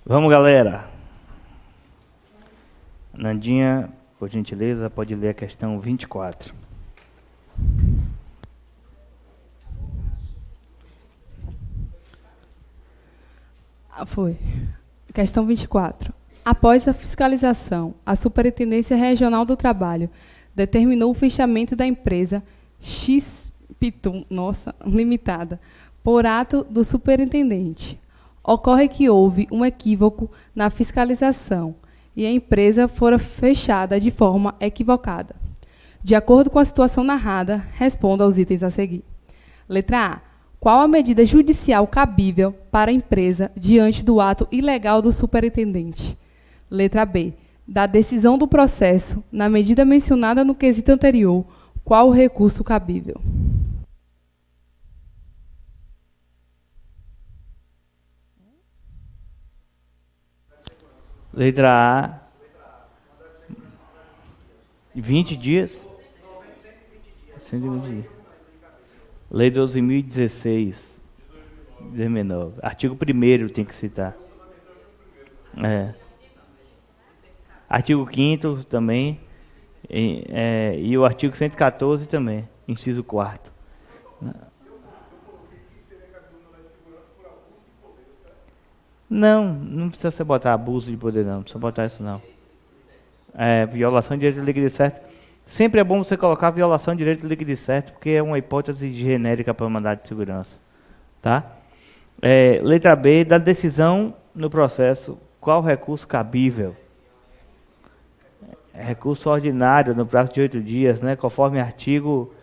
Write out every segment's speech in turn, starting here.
Vamos, galera. Nandinha, por gentileza, pode ler a questão 24. Foi. Questão 24. Após a fiscalização, a Superintendência Regional do Trabalho determinou o fechamento da empresa X-Pitum, Limitada, por ato do superintendente. Ocorre que houve um equívoco na fiscalização e a empresa fora fechada de forma equivocada. De acordo com a situação narrada, responda aos itens a seguir. Letra A. Qual a medida judicial cabível para a empresa diante do ato ilegal do superintendente? Letra B. Da decisão do processo, na medida mencionada no quesito anterior, qual o recurso cabível? Letra A. 20 dias? 120 dias. Lei 12.016, 19. Artigo 1º tem que citar. Artigo 5º também. E o artigo 114 também, inciso 4º. Não precisa você botar abuso de poder, não precisa botar isso, não. Violação de direito de líquido certo. Sempre é bom você colocar violação de direito de líquido certo, porque é uma hipótese genérica para mandado de segurança. Tá? Letra B, da decisão no processo, qual recurso cabível? Recurso ordinário no prazo de 8 dias, né, conforme artigo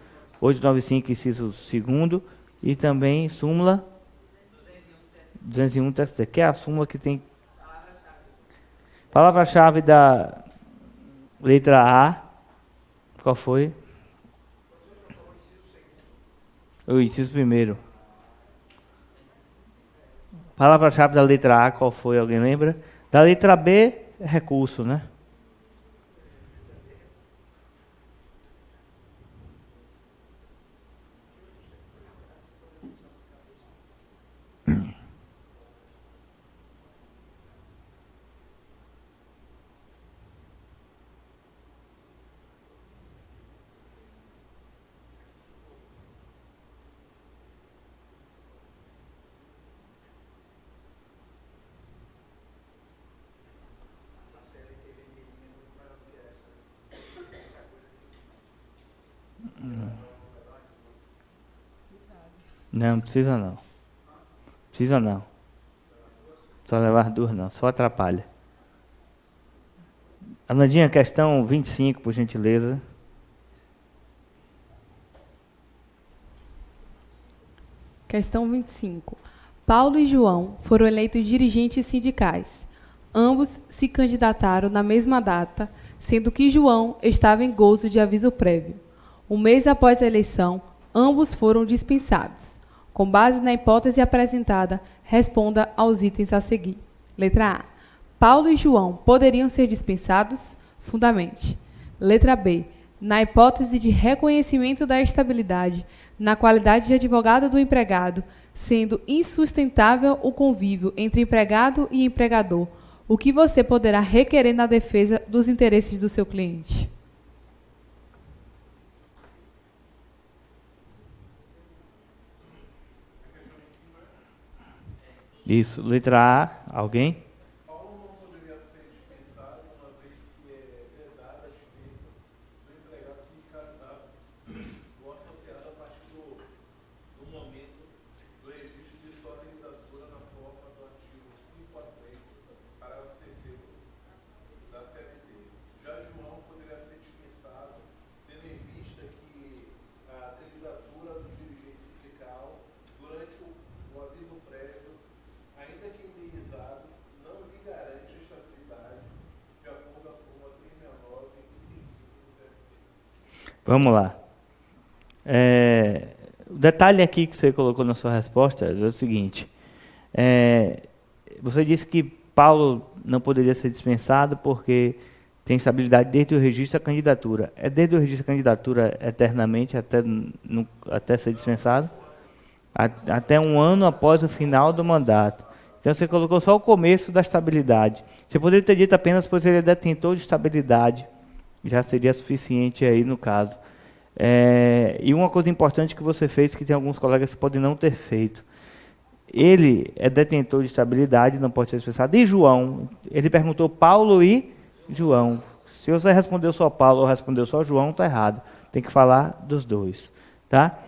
895, inciso 2º, e também súmula 201 TST, que é a súmula que tem... Palavra-chave da letra A, qual foi? O inciso 1º. Palavra-chave da letra A, qual foi? Alguém lembra? Da letra B, recurso, né? Não precisa não. Precisa não. Só levar duas não, só atrapalha. Anandinha, questão 25, por gentileza. Questão 25. Paulo e João foram eleitos dirigentes sindicais. Ambos se candidataram na mesma data, sendo que João estava em gozo de aviso prévio. Um mês após a eleição, ambos foram dispensados. Com base na hipótese apresentada, responda aos itens a seguir. Letra A. Paulo e João poderiam ser dispensados? Fundamente. Letra B. Na hipótese de reconhecimento da estabilidade, na qualidade de advogado do empregado, sendo insustentável o convívio entre empregado e empregador, o que você poderá requerer na defesa dos interesses do seu cliente? Isso, letra A, alguém? Vamos lá. O detalhe aqui que você colocou na sua resposta é o seguinte. Você disse que Paulo não poderia ser dispensado porque tem estabilidade desde o registro da candidatura. É desde o registro da candidatura eternamente até ser dispensado? Até um ano após o final do mandato. Então você colocou só o começo da estabilidade. Você poderia ter dito apenas pois ele é detentor de estabilidade. Já seria suficiente aí no caso. E uma coisa importante que você fez, que tem alguns colegas que podem não ter feito. Ele é detentor de estabilidade, não pode ser expressado. E João? Ele perguntou Paulo e João. Se você respondeu só Paulo ou respondeu só João, está errado. Tem que falar dos dois. Tá?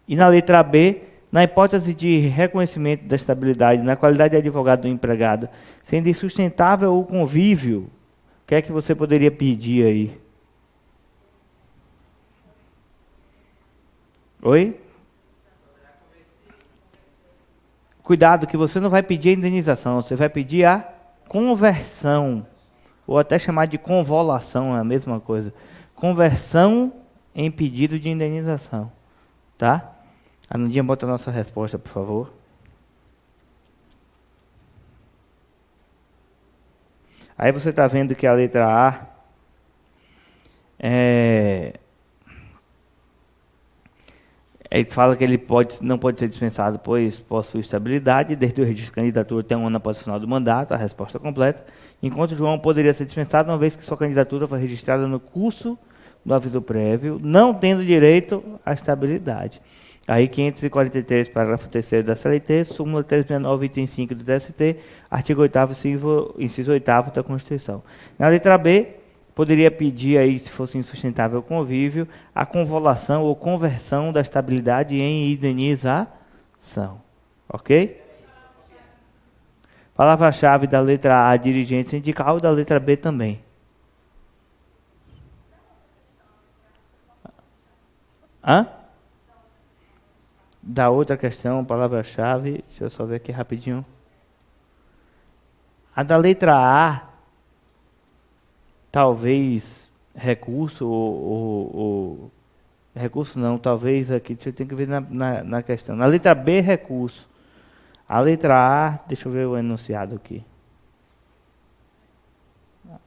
E na letra B, na hipótese de reconhecimento da estabilidade, na qualidade de advogado do empregado, sendo insustentável o convívio, o que é que você poderia pedir aí? Oi? Cuidado que você não vai pedir a indenização, você vai pedir a conversão, ou até chamar de convolução, é a mesma coisa. Conversão em pedido de indenização. Tá? A Nandinha bota a nossa resposta, por favor. Aí você está vendo que a letra A ele fala que ele não pode ser dispensado, pois possui estabilidade, desde o registro de candidatura até um ano após o final do mandato, a resposta completa. Enquanto João poderia ser dispensado, uma vez que sua candidatura foi registrada no curso do aviso prévio, não tendo direito à estabilidade. Aí 543, parágrafo 3º da CLT, súmula 369, item 5 do TST, artigo 8º, inciso 8º da Constituição. Na letra B, poderia pedir aí, se fosse insustentável o convívio, a convolução ou conversão da estabilidade em indenização. Ok? Palavra-chave da letra A, dirigente sindical, e da letra B também. Hã? Da outra questão, palavra-chave, deixa eu só ver aqui rapidinho. A da letra A, talvez recurso recurso não, talvez aqui, deixa eu ter que ver na questão. Na letra B, recurso. A letra A, deixa eu ver o enunciado aqui.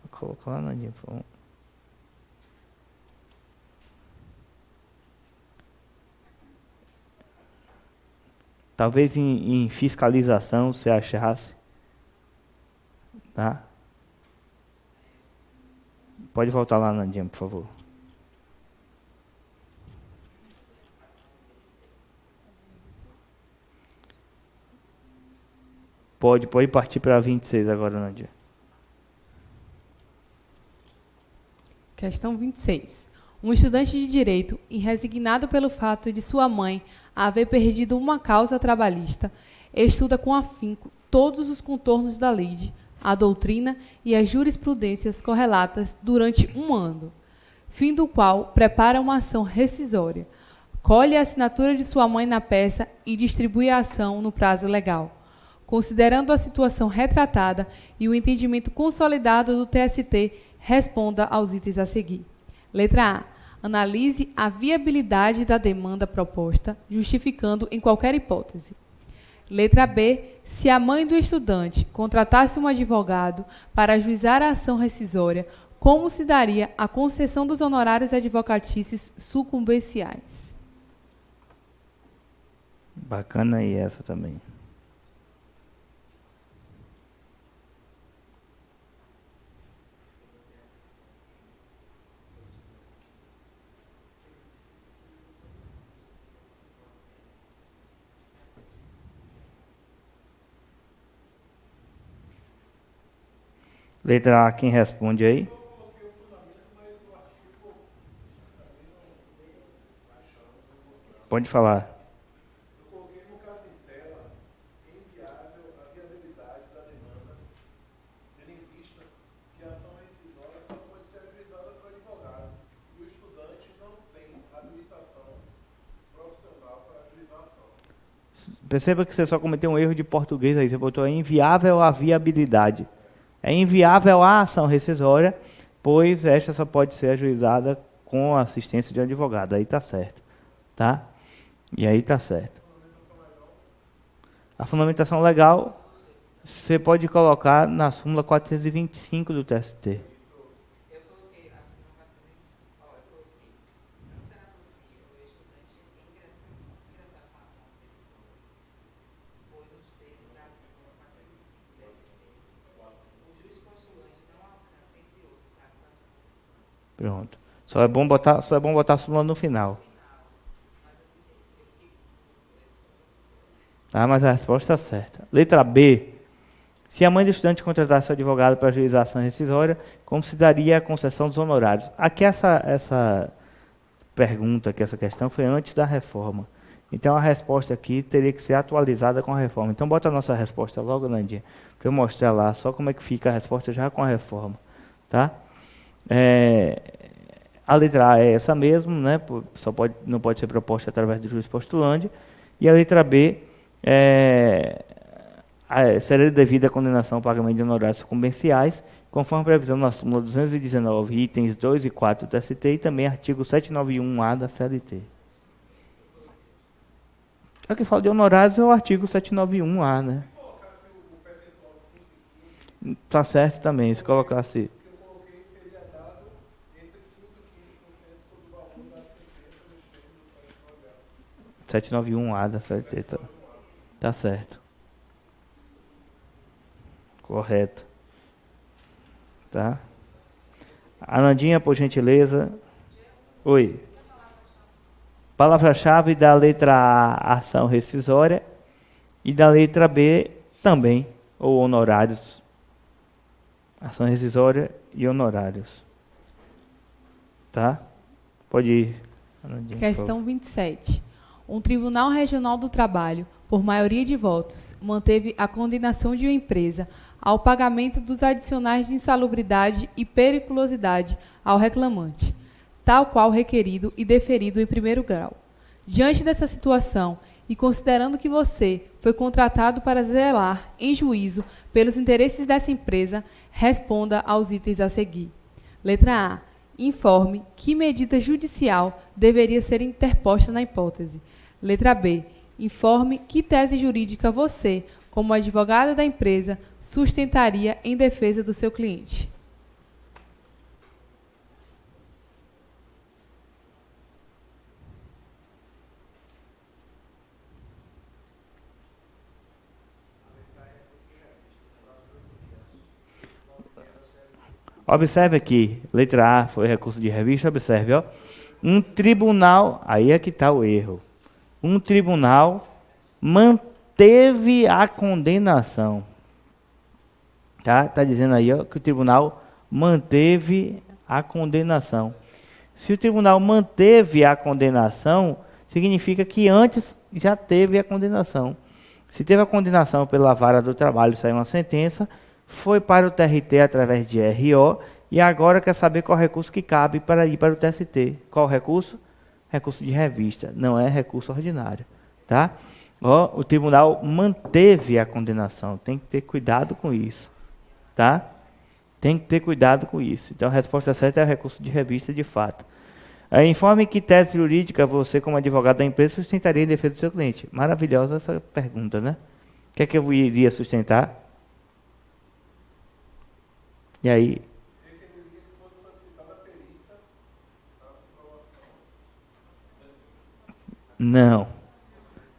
Coloca lá na linha. Talvez em fiscalização, você achasse. Tá? Pode voltar lá, Nandinha, por favor. Pode partir para 26 agora, Nandinha. Questão 26. Um estudante de direito, resignado pelo fato de sua mãe haver perdido uma causa trabalhista, estuda com afinco todos os contornos da lei, a doutrina e as jurisprudências correlatas durante um ano, fim do qual prepara uma ação rescisória, colhe a assinatura de sua mãe na peça e distribui a ação no prazo legal, considerando a situação retratada e o entendimento consolidado do TST, responda aos itens a seguir. Letra A. Analise a viabilidade da demanda proposta, justificando em qualquer hipótese. Letra B. Se a mãe do estudante contratasse um advogado para ajuizar a ação rescisória, como se daria a concessão dos honorários advocatícios sucumbenciais? Bacana aí essa também. Letra A, quem responde aí? Pode falar. Eu coloquei no caso em tela, inviável a viabilidade da demanda, tendo em vista que a ação rescisória só pode ser ajuizada por advogado e o estudante não tem habilitação profissional para ajuizar a ação. Perceba que você só cometeu um erro de português aí, você botou inviável a viabilidade. É inviável a ação rescisória, pois esta só pode ser ajuizada com a assistência de um advogado. Aí está certo. Tá? E aí está certo. A fundamentação legal, você pode colocar na súmula 425 do TST. Pronto. Só é bom botar a súmula no final. Tá, mas a resposta está certa. Letra B. Se a mãe do estudante contratasse o advogado para ajuizar a ação rescisória, como se daria a concessão dos honorários? Aqui essa pergunta, aqui, essa questão foi antes da reforma. Então a resposta aqui teria que ser atualizada com a reforma. Então bota a nossa resposta logo, Nandinha, para eu mostrar lá só como é que fica a resposta já com a reforma. Tá? A letra A é essa mesmo, né? Não pode ser proposta através do juiz postulante. E a letra B seria devida a condenação ao pagamento de honorários sucumbenciais, conforme a previsão na súmula 219, itens 2 e 4 do TST e também artigo 791-A da CLT. O que fala de honorários é o artigo 791-A, né? Tá certo também, se colocasse... 791-A da CLT, tá certo. Correto. Tá? Anandinha, por gentileza. Oi. Palavra-chave da letra A, ação rescisória, e da letra B também, ou honorários. Ação rescisória e honorários. Tá? Pode ir, Anandinha. Questão 27. Um Tribunal Regional do Trabalho, por maioria de votos, manteve a condenação de uma empresa ao pagamento dos adicionais de insalubridade e periculosidade ao reclamante, tal qual requerido e deferido em primeiro grau. Diante dessa situação, e considerando que você foi contratado para zelar, em juízo, pelos interesses dessa empresa, responda aos itens a seguir. Letra A. Informe que medida judicial deveria ser interposta na hipótese. Letra B. Informe que tese jurídica você, como advogado da empresa, sustentaria em defesa do seu cliente. Observe aqui, letra A foi recurso de revista, observe, ó. Um tribunal, aí é que está o erro. Um tribunal manteve a condenação. Tá dizendo aí, ó, que o tribunal manteve a condenação. Se o tribunal manteve a condenação, significa que antes já teve a condenação. Se teve a condenação pela vara do trabalho, saiu uma sentença, foi para o TRT através de RO, e agora quer saber qual recurso que cabe para ir para o TST. Qual recurso? Recurso de revista, não é recurso ordinário. Tá? Ó, o tribunal manteve a condenação, tem que ter cuidado com isso. Tá? Tem que ter cuidado com isso. Então a resposta certa é o recurso de revista de fato. Informe que tese jurídica você, como advogado da empresa, sustentaria em defesa do seu cliente. Maravilhosa essa pergunta, né? O que é que eu iria sustentar? E aí? Não.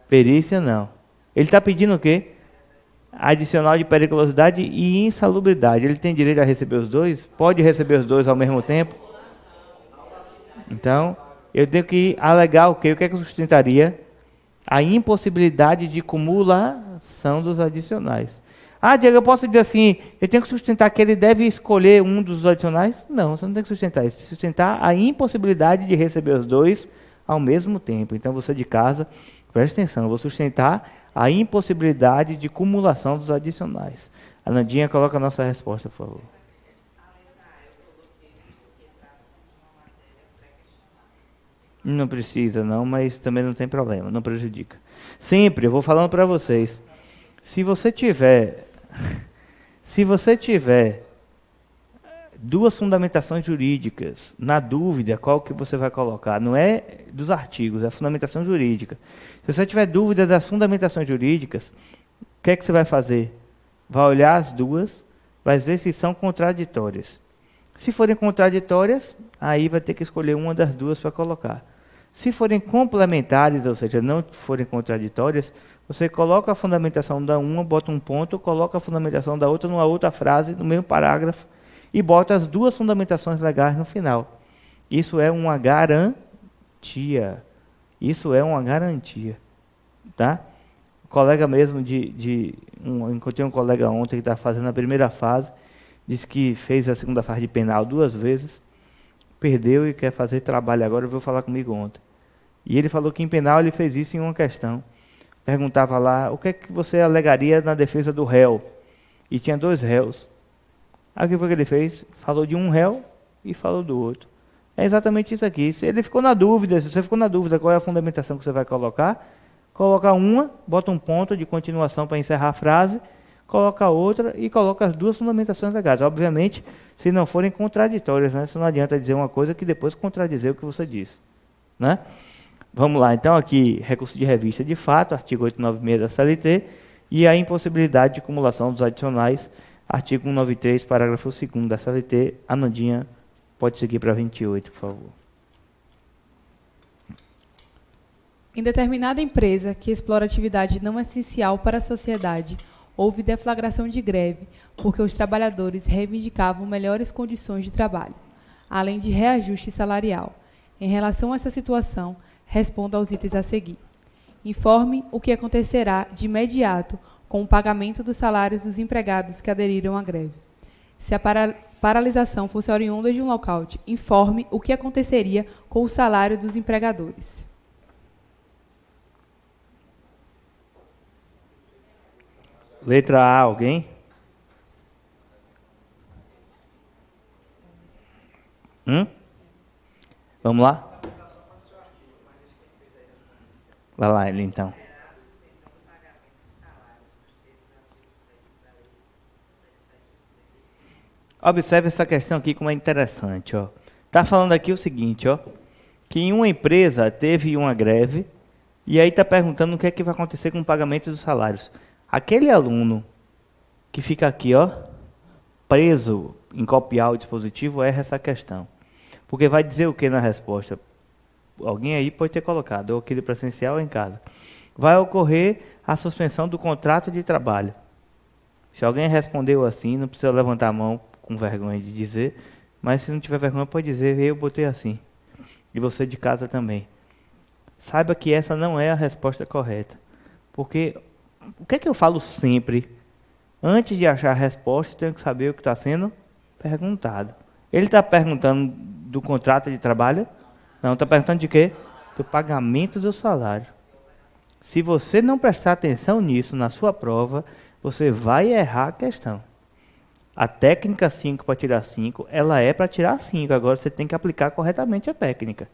Perícia não. Ele está pedindo o quê? Adicional de periculosidade e insalubridade. Ele tem direito a receber os dois? Pode receber os dois ao mesmo tempo? Então, eu tenho que alegar o quê? O que é que eu sustentaria? A impossibilidade de cumulação dos adicionais. Ah, Diego, eu posso dizer assim, eu tenho que sustentar que ele deve escolher um dos adicionais? Não, você não tem que sustentar isso. Sustentar a impossibilidade de receber os dois ao mesmo tempo. Então, você de casa, preste atenção, eu vou sustentar a impossibilidade de cumulação dos adicionais. A Nandinha coloca a nossa resposta, por favor. Não precisa não, mas também não tem problema, não prejudica. Sempre, eu vou falando para vocês, se você tiver duas fundamentações jurídicas, na dúvida, qual que você vai colocar? Não é dos artigos, é a fundamentação jurídica. Se você tiver dúvida das fundamentações jurídicas, o que é que você vai fazer? Vai olhar as duas, vai ver se são contraditórias. Se forem contraditórias, aí vai ter que escolher uma das duas para colocar. Se forem complementares, ou seja, não forem contraditórias, você coloca a fundamentação da uma, bota um ponto, coloca a fundamentação da outra numa outra frase, no mesmo parágrafo, e bota as duas fundamentações legais no final. Isso é uma garantia. Isso é uma garantia. Tá? O colega mesmo encontrei um colega ontem que está fazendo a primeira fase, disse que fez a segunda fase de penal 2 vezes, perdeu e quer fazer trabalho agora, veio falar comigo ontem. E ele falou que em penal ele fez isso em uma questão. Perguntava lá, o que é que você alegaria na defesa do réu? E tinha 2 réus. Aí o que foi que ele fez? Falou de um réu e falou do outro. É exatamente isso aqui. Se ele ficou na dúvida, se você ficou na dúvida qual é a fundamentação que você vai colocar, coloca uma, bota um ponto de continuação para encerrar a frase, coloca outra e coloca as 2 fundamentações legais. Obviamente, se não forem contraditórias, né? Isso não adianta dizer uma coisa que depois contradizer o que você disse. Né? Vamos lá, então aqui, recurso de revista de fato, artigo 896 da CLT, e a impossibilidade de acumulação dos adicionais, artigo 193, parágrafo 2º da CLT. A Nandinha pode seguir para 28, por favor. Em determinada empresa que explora atividade não essencial para a sociedade, houve deflagração de greve, porque os trabalhadores reivindicavam melhores condições de trabalho, além de reajuste salarial. Em relação a essa situação, responda aos itens a seguir. Informe o que acontecerá de imediato com o pagamento dos salários dos empregados que aderiram à greve. Se a paralisação fosse oriunda de um lockout, informe o que aconteceria com o salário dos empregadores. Letra A, alguém? Vamos lá? Vai lá, ele então. Observe essa questão aqui como é interessante. Está falando aqui o seguinte, que em uma empresa teve uma greve e aí está perguntando o que é que vai acontecer com o pagamento dos salários. Aquele aluno que fica aqui, preso em copiar o dispositivo, erra essa questão. Porque vai dizer o que na resposta? Alguém aí pode ter colocado, ou aqui presencial ou em casa. Vai ocorrer a suspensão do contrato de trabalho. Se alguém respondeu assim, não precisa levantar a mão com vergonha de dizer, mas se não tiver vergonha pode dizer, eu botei assim. E você de casa também. Saiba que essa não é a resposta correta. Porque o que é que eu falo sempre? Antes de achar a resposta, eu tenho que saber o que está sendo perguntado. Ele está perguntando do contrato de trabalho? Não, está perguntando de quê? Do pagamento do salário. Se você não prestar atenção nisso na sua prova, você vai errar a questão. A técnica 5 para tirar 5, ela é para tirar 5. Agora você tem que aplicar corretamente a técnica.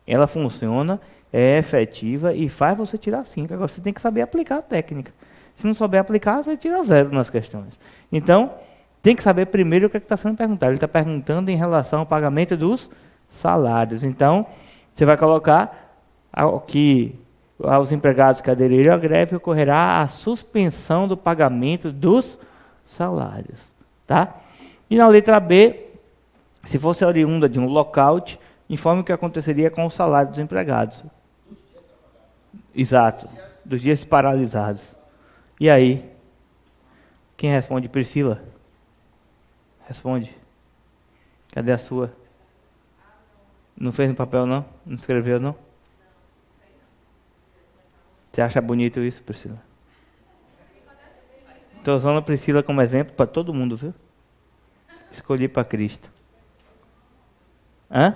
Ela funciona, é efetiva e faz você tirar 5. Agora você tem que saber aplicar a técnica. Se não souber aplicar, você tira 0 nas questões. Então, tem que saber primeiro o que está sendo perguntado. Ele está perguntando em relação ao pagamento dos salários. Então, você vai colocar que aos empregados que aderiram à greve ocorrerá a suspensão do pagamento dos salários. Tá? E na letra B, se fosse oriunda de um lockout, informe o que aconteceria com o salário dos empregados. Exato, dos dias paralisados. E aí? Quem responde? Priscila? Responde. Cadê a sua? Não fez no papel, não? Não escreveu, não? Você acha bonito isso, Priscila? Estou usando a Priscila como exemplo para todo mundo, viu? Escolhi para Cristo. Hã?